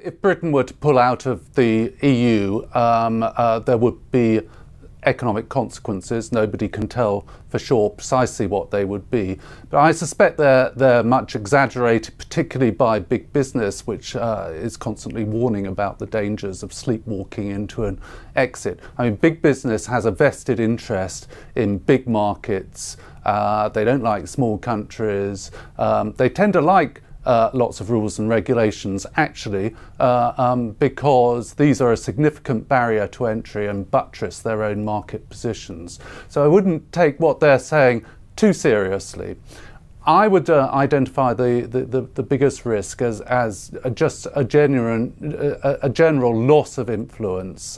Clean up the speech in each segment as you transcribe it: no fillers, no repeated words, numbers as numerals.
If Britain were to pull out of the EU, there would be economic consequences. Nobody can tell for sure precisely what they would be. But I suspect they're much exaggerated, particularly by big business, which is constantly warning about the dangers of sleepwalking into an exit. I mean, big business has a vested interest in big markets. They don't like small countries. They tend to like lots of rules and regulations, actually, because these are a significant barrier to entry and buttress their own market positions. So I wouldn't take what they're saying too seriously. I would identify the biggest risk as just a general loss of influence,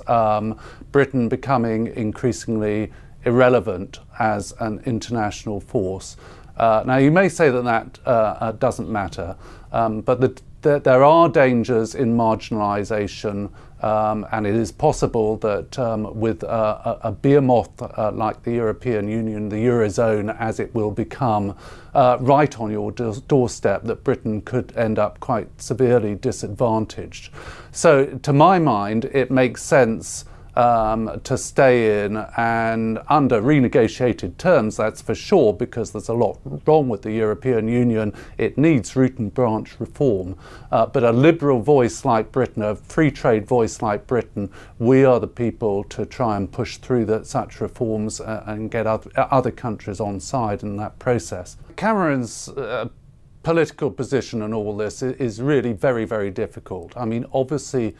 Britain becoming increasingly irrelevant as an international force. Now, you may say that doesn't matter, but there are dangers in marginalisation, and it is possible that with a behemoth like the European Union, the Eurozone as it will become, right on your doorstep, that Britain could end up quite severely disadvantaged. So, to my mind, it makes sense to stay in, and under renegotiated terms, that's for sure, because there's a lot wrong with the European Union. It needs root and branch reform. But a liberal voice like Britain, a free trade voice like Britain, we are the people to try and push through such reforms and get other countries on side in that process. Cameron's political position in all this is really very, very difficult. I mean, obviously,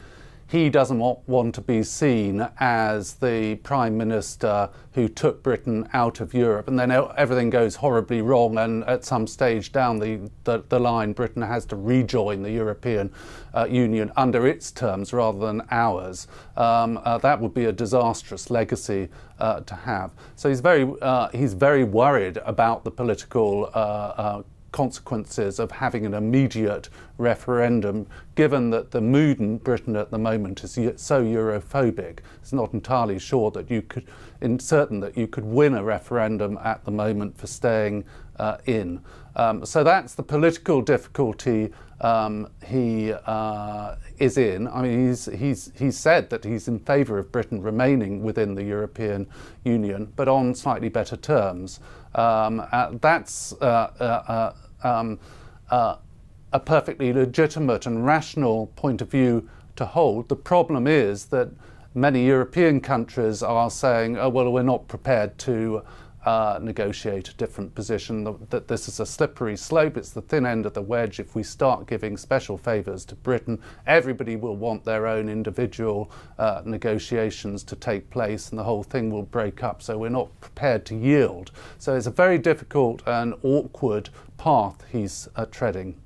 he doesn't want to be seen as the Prime Minister who took Britain out of Europe, and then everything goes horribly wrong, and at some stage down the line, Britain has to rejoin the European Union under its terms rather than ours. That would be a disastrous legacy to have. So he's very worried about the political consequences of having an immediate referendum, given that the mood in Britain at the moment is so Europhobic. It's not entirely sure that certain that you could win a referendum at the moment for staying in. So that's the political difficulty he is in. I mean, he's said that he's in favour of Britain remaining within the European Union, but on slightly better terms. That's a perfectly legitimate and rational point of view to hold. The problem is that many European countries are saying, oh, well, we're not prepared to negotiate a different position, that this is a slippery slope, it's the thin end of the wedge. If we start giving special favours to Britain, everybody will want their own individual negotiations to take place, and the whole thing will break up, so we're not prepared to yield. So it's a very difficult and awkward path he's treading.